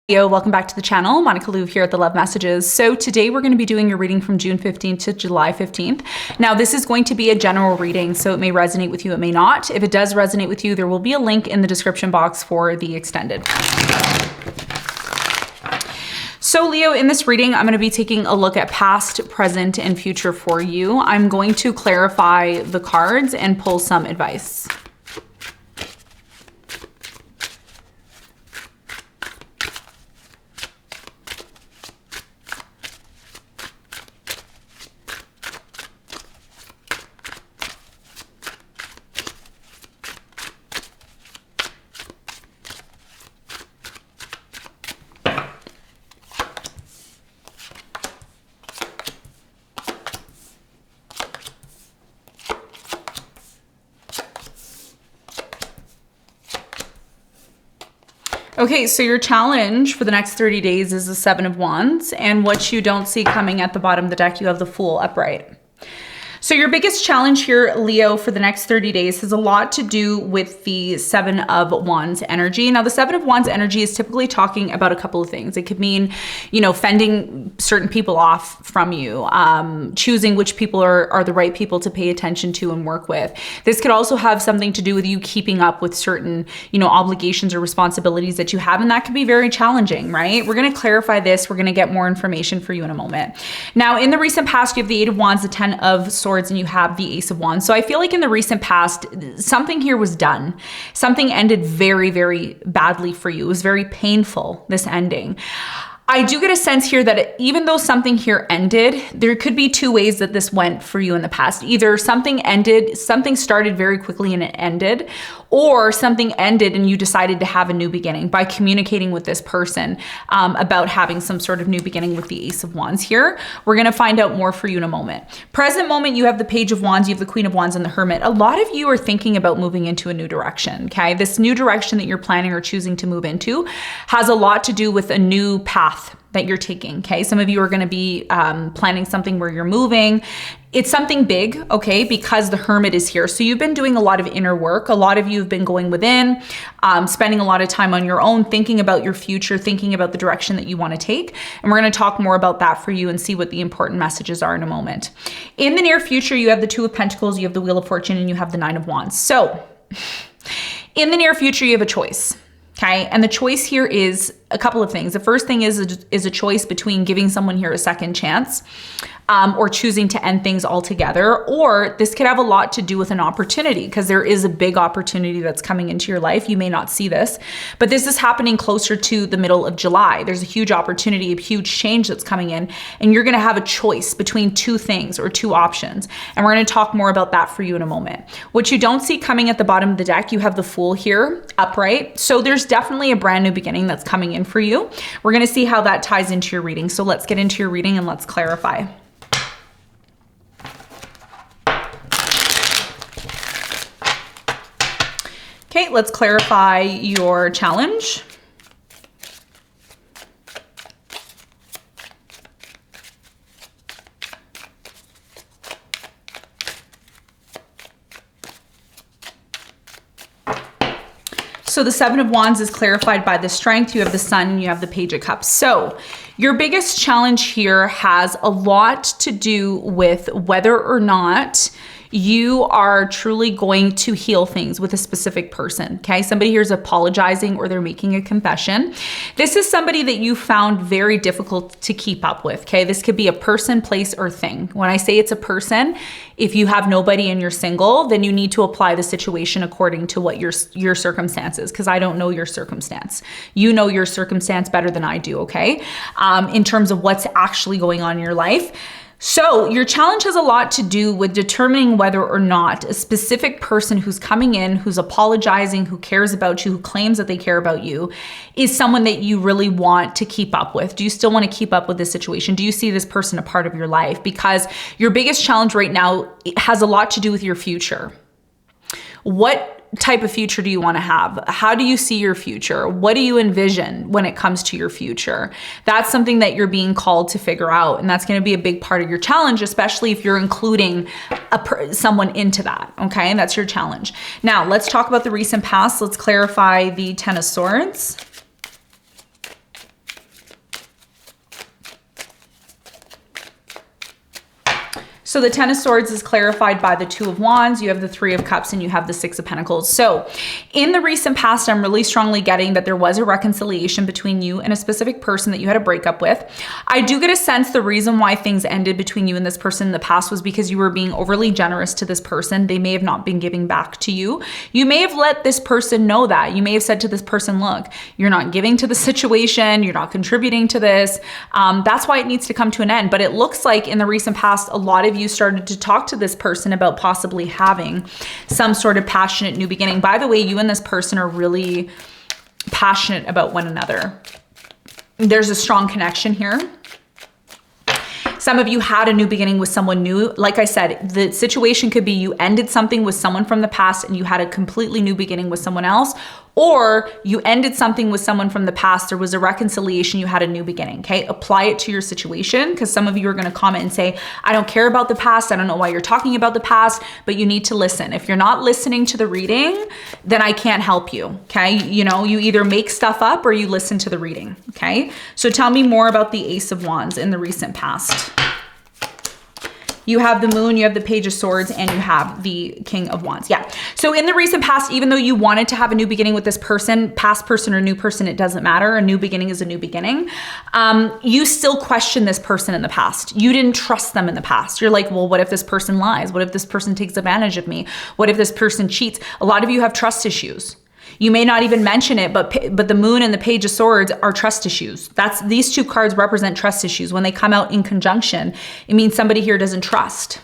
Yo, welcome back to the channel. Monica LUVE here at the Love Messages. So today we're going to be doing your reading from June 15th to July 15th. Now this is going to be a general reading, so it may resonate with you, it may not. If it does resonate with you, there will be a link in the description box for the extended. So Leo, in this reading, I'm going to be taking a look at past, present, and future for you. I'm going to clarify the cards and pull some advice. Okay, so your challenge for the next 30 days is the Seven of Wands, and what you don't see coming at the bottom of the deck, you have the Fool upright. So your biggest challenge here, Leo, for the next 30 days has a lot to do with the Seven of Wands energy. Now, the Seven of Wands energy is typically talking about a couple of things. It could mean, you know, fending certain people off from you, choosing which people are the right people to pay attention to and work with. This could also have something to do with you keeping up with certain, you know, obligations or responsibilities that you have, and that can be very challenging, right? We're going to clarify this. We're going to get more information for you in a moment. Now, in the recent past, you have the Eight of Wands, the Ten of Swords, and you have the Ace of Wands. So I feel like in the recent past, something here was done. Something ended very, very badly for you. It was very painful, this ending. I do get a sense here that even though something here ended, there could be two ways that this went for you in the past. Either something ended, something started very quickly and it ended, or something ended and you decided to have a new beginning by communicating with this person about having some sort of new beginning with the Ace of Wands here. We're going to find out more for you in a moment. Present moment, you have the Page of Wands, you have the Queen of Wands, and the Hermit. A lot of you are thinking about moving into a new direction, okay? This new direction that you're planning or choosing to move into has a lot to do with a new path that you're taking, okay? Some of you are going to be planning something where you're moving. It's something big, okay, because the Hermit is here. So you've been doing a lot of inner work. A lot of you have been going within, spending a lot of time on your own, thinking about your future, thinking about the direction that you want to take. And we're going to talk more about that for you and see what the important messages are in a moment. In the near future, you have the Two of Pentacles, you have the Wheel of Fortune, and you have the Nine of Wands. So in the near future, you have a choice. Okay, and the choice here is a couple of things. The first thing is a choice between giving someone here a second chance or choosing to end things altogether, or this could have a lot to do with an opportunity because there is a big opportunity that's coming into your life. You may not see this, but this is happening closer to the middle of July. There's a huge opportunity, a huge change that's coming in, and you're going to have a choice between two things or two options. And we're going to talk more about that for you in a moment. What you don't see coming at the bottom of the deck, you have the Fool here upright. So there's definitely a brand new beginning that's coming in for you. We're going to see how that ties into your reading. So let's get into your reading and let's clarify. Okay, let's clarify your challenge. So the Seven of Wands is clarified by the Strength. You have the Sun and you have the Page of Cups. So your biggest challenge here has a lot to do with whether or not you are truly going to heal things with a specific person, okay? Somebody here is apologizing or they're making a confession. This is somebody that you found very difficult to keep up with, okay? This could be a person, place, or thing. When I say it's a person, if you have nobody and you're single, then you need to apply the situation according to what your circumstances, because I don't know your circumstance. You know your circumstance better than I do, okay? In terms of what's actually going on in your life. So your challenge has a lot to do with determining whether or not a specific person who's coming in, who's apologizing, who cares about you, who claims that they care about you, is someone that you really want to keep up with. Do you still want to keep up with this situation? Do you see this person a part of your life? Because your biggest challenge right now has a lot to do with your future. What type of future do you want to have? How do you see your future? What do you envision when it comes to your future? That's something that you're being called to figure out. And that's going to be a big part of your challenge, especially if you're including someone into that. Okay. And that's your challenge. Now let's talk about the recent past. Let's clarify the Ten of Swords. So the Ten of Swords is clarified by the Two of Wands. You have the Three of Cups and you have the Six of Pentacles. So in the recent past, I'm really strongly getting that there was a reconciliation between you and a specific person that you had a breakup with. I do get a sense the reason why things ended between you and this person in the past was because you were being overly generous to this person. They may have not been giving back to you. You may have let this person know that. You may have said to this person, look, you're not giving to the situation. You're not contributing to this. That's why it needs to come to an end. But it looks like in the recent past, a lot of you started to talk to this person about possibly having some sort of passionate new beginning. By the way, you and this person are really passionate about one another. There's a strong connection here. Some of you had a new beginning with someone new. Like I said, the situation could be you ended something with someone from the past and you had a completely new beginning with someone else, or you ended something with someone from the past, there was a reconciliation, you had a new beginning, okay? Apply it to your situation, because some of you are gonna comment and say, I don't care about the past, I don't know why you're talking about the past, but you need to listen. If you're not listening to the reading, then I can't help you, okay? You know, you either make stuff up or you listen to the reading, okay? So tell me more about the Ace of Wands in the recent past. You have the Moon, you have the Page of Swords, and you have the King of Wands. Yeah. So in the recent past, even though you wanted to have a new beginning with this person, past person or new person, it doesn't matter. A new beginning is a new beginning. You still question this person in the past. You didn't trust them in the past. You're like, well, what if this person lies? What if this person takes advantage of me? What if this person cheats? A lot of you have trust issues. You may not even mention it, but the Moon and the Page of Swords are trust issues. These two cards represent trust issues. When they come out in conjunction, it means somebody here doesn't trust.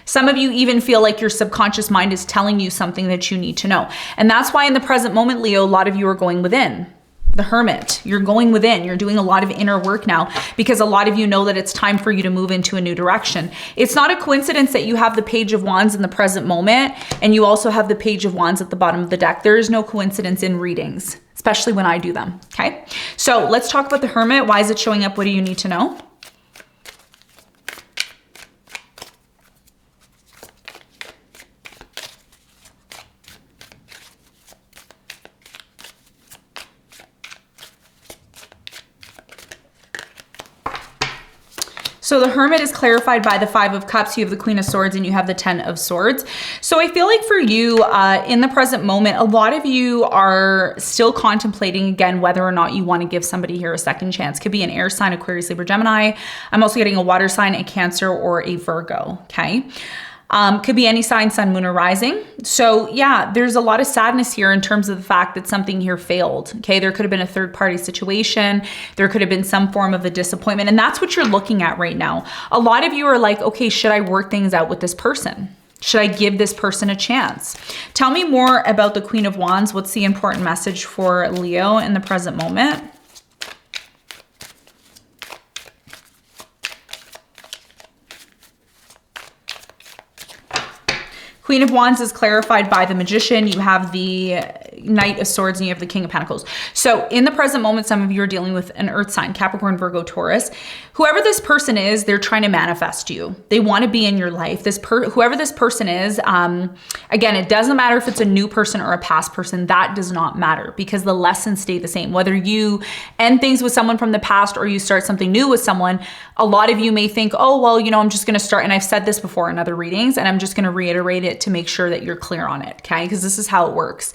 Some of you even feel like your subconscious mind is telling you something that you need to know. And that's why in the present moment, Leo, a lot of you are going within. The Hermit, you're going within, you're doing a lot of inner work now because a lot of you know that it's time for you to move into a new direction. It's not a coincidence that you have the Page of Wands in the present moment and you also have the Page of Wands at the bottom of the deck. There is no coincidence in readings, especially when I do them, okay? So let's talk about the Hermit. Why is it showing up? What do you need to know? So the Hermit is clarified by the Five of Cups. You have the Queen of Swords and you have the Ten of Swords. So I feel like for you in the present moment, a lot of you are still contemplating again whether or not you want to give somebody here a second chance. Could be an air sign, Aquarius, Libra, Gemini. I'm also getting a water sign, a Cancer, or a Virgo, okay? Could be any sign, sun, moon, or rising. So yeah, there's a lot of sadness here in terms of the fact that something here failed. Okay, there could have been a third party situation. There could have been some form of a disappointment. And that's what you're looking at right now. A lot of you are like, okay, should I work things out with this person? Should I give this person a chance? Tell me more about the Queen of Wands. What's the important message for Leo in the present moment? Queen of Wands is clarified by the Magician. You have the Knight of Swords and you have the King of Pentacles. So in the present moment, some of you are dealing with an earth sign, Capricorn, Virgo, Taurus. Whoever this person is, they're trying to manifest you. They want to be in your life. Whoever this person is, again, it doesn't matter if it's a new person or a past person. That does not matter because the lessons stay the same. Whether you end things with someone from the past or you start something new with someone, a lot of you may think, oh, well, you know, I'm just going to start. And I've said this before in other readings, and I'm just going to reiterate it to make sure that you're clear on it, okay? Because this is how it works.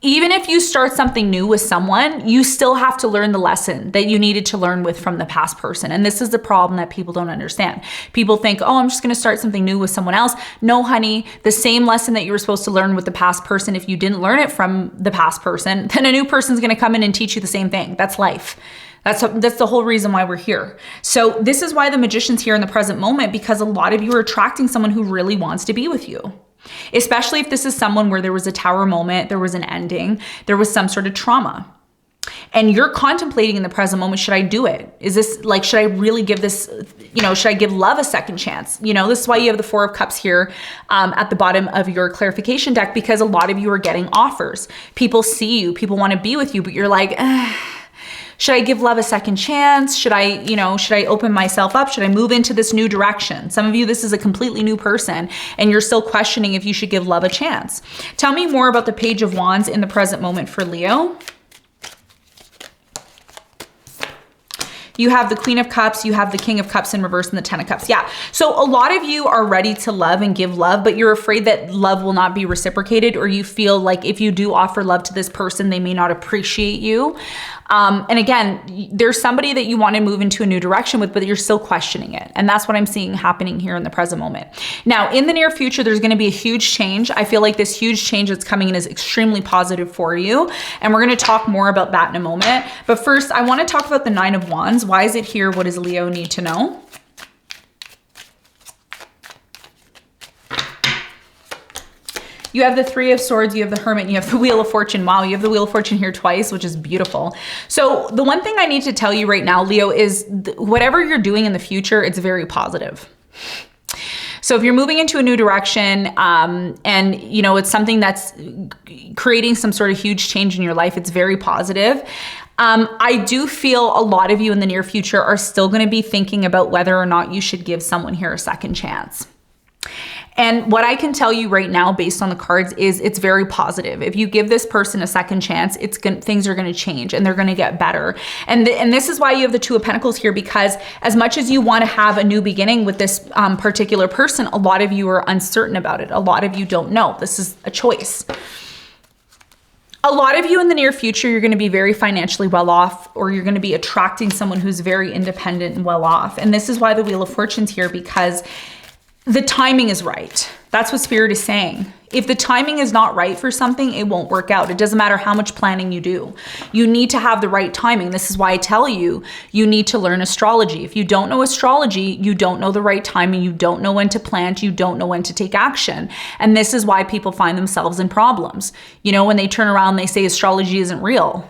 Even if you start something new with someone, you still have to learn the lesson that you needed to learn with from the past person. And this is the problem that people don't understand. People think, oh, I'm just going to start something new with someone else. No, honey, the same lesson that you were supposed to learn with the past person, if you didn't learn it from the past person, then a new person's going to come in and teach you the same thing. That's life. That's the whole reason why we're here. So this is why the Magician's here in the present moment, because a lot of you are attracting someone who really wants to be with you. Especially if this is someone where there was a tower moment, there was an ending, there was some sort of trauma. And you're contemplating in the present moment, should I do it? Is this like, should I really give this, you know, should I give love a second chance? You know, this is why you have the Four of Cups here at the bottom of your clarification deck, because a lot of you are getting offers. People see you, people want to be with you, but you're like, should I give love a second chance? Should I, you know, should I open myself up? Should I move into this new direction? Some of you, this is a completely new person and you're still questioning if you should give love a chance. Tell me more about the Page of Wands in the present moment for Leo. You have the Queen of Cups, you have the King of Cups in reverse and the Ten of Cups. Yeah, so a lot of you are ready to love and give love, but you're afraid that love will not be reciprocated, or you feel like if you do offer love to this person, they may not appreciate you. And again, there's somebody that you want to move into a new direction with, but you're still questioning it. And that's what I'm seeing happening here in the present moment. Now, in the near future, there's going to be a huge change. I feel like this huge change that's coming in is extremely positive for you. And we're going to talk more about that in a moment. But first, I want to talk about the Nine of Wands. Why is it here? What does Leo need to know? You have the Three of Swords, you have the Hermit, and you have the Wheel of Fortune. Wow, you have the Wheel of Fortune here twice, which is beautiful. So the one thing I need to tell you right now, Leo, is whatever you're doing in the future, it's very positive. So if you're moving into a new direction, and you know, it's something that's creating some sort of huge change in your life, it's very positive. I do feel a lot of you in the near future are still going to be thinking about whether or not you should give someone here a second chance. And what I can tell you right now, based on the cards, is it's very positive. If you give this person a second chance, things are going to change and they're going to get better. And this is why you have the Two of Pentacles here, because as much as you want to have a new beginning with this particular person, a lot of you are uncertain about it. A lot of you don't know. This is a choice. A lot of you in the near future, you're going to be very financially well off, or you're going to be attracting someone who's very independent and well off. And this is why the Wheel of Fortune's here, because the timing is right. That's what Spirit is saying. If the timing is not right for something, it won't work out. It doesn't matter how much planning you do. You need to have the right timing. This is why I tell you, you need to learn astrology. If you don't know astrology, you don't know the right timing. You don't know when to plant. You don't know when to take action. And this is why people find themselves in problems. You know, when they turn around, they say astrology isn't real.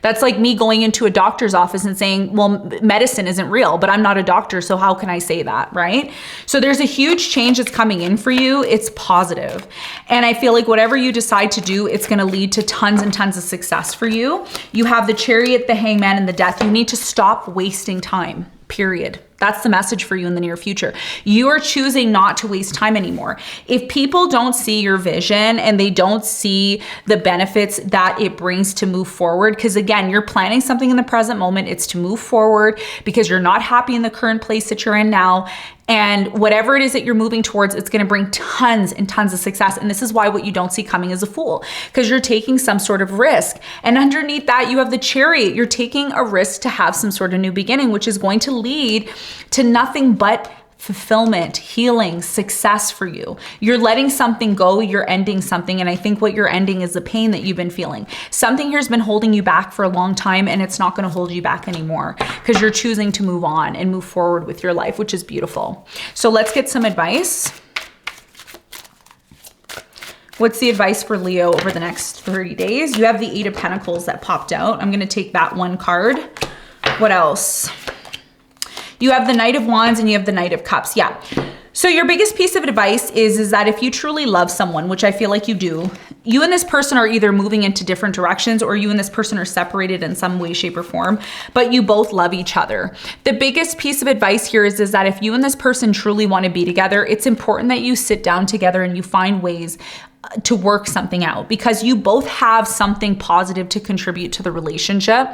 That's like me going into a doctor's office and saying, well, medicine isn't real, but I'm not a doctor, so how can I say that, right? So there's a huge change that's coming in for you. It's positive. And I feel like whatever you decide to do, it's going to lead to tons and tons of success for you. You have the Chariot, the Hangman, and the Death. You need to stop wasting time, period. That's the message for you in the near future. You are choosing not to waste time anymore. If people don't see your vision and they don't see the benefits that it brings to move forward, because again, you're planning something in the present moment, it's to move forward because you're not happy in the current place that you're in now. And whatever it is that you're moving towards, it's going to bring tons and tons of success. And this is why what you don't see coming is a Fool, because you're taking some sort of risk. And underneath that, you have the Chariot. You're taking a risk to have some sort of new beginning, which is going to lead to nothing but fulfillment, healing, success for you. You're letting something go, you're ending something. And I think what you're ending is the pain that you've been feeling. Something here has been holding you back for a long time, and it's not going to hold you back anymore because you're choosing to move on and move forward with your life, which is beautiful. So let's get some advice. What's the advice for Leo over the next 30 days? You have the Eight of Pentacles that popped out. I'm going to take that one card. What else? You have the Knight of Wands and you have the Knight of Cups. Yeah. So your biggest piece of advice is that if you truly love someone, which I feel like you do, you and this person are either moving into different directions or you and this person are separated in some way, shape, or form, but you both love each other. The biggest piece of advice here is that if you and this person truly want to be together, it's important that you sit down together and you find ways to work something out, because you both have something positive to contribute to the relationship.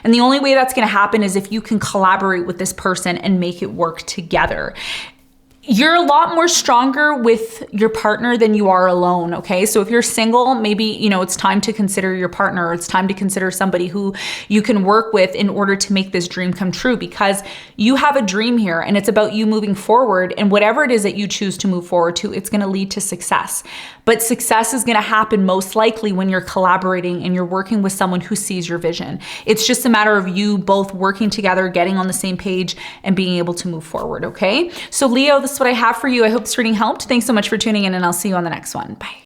And the only way that's going to happen is if you can collaborate with this person and make it work together. You're a lot more stronger with your partner than you are alone, okay? So if you're single, maybe, you know, it's time to consider your partner, or it's time to consider somebody who you can work with in order to make this dream come true, because you have a dream here and it's about you moving forward, and whatever it is that you choose to move forward to, it's going to lead to success. But success is going to happen most likely when you're collaborating and you're working with someone who sees your vision. It's just a matter of you both working together, getting on the same page, and being able to move forward, okay? So Leo, this is what I have for you. I hope this reading helped. Thanks so much for tuning in, and I'll see you on the next one. Bye.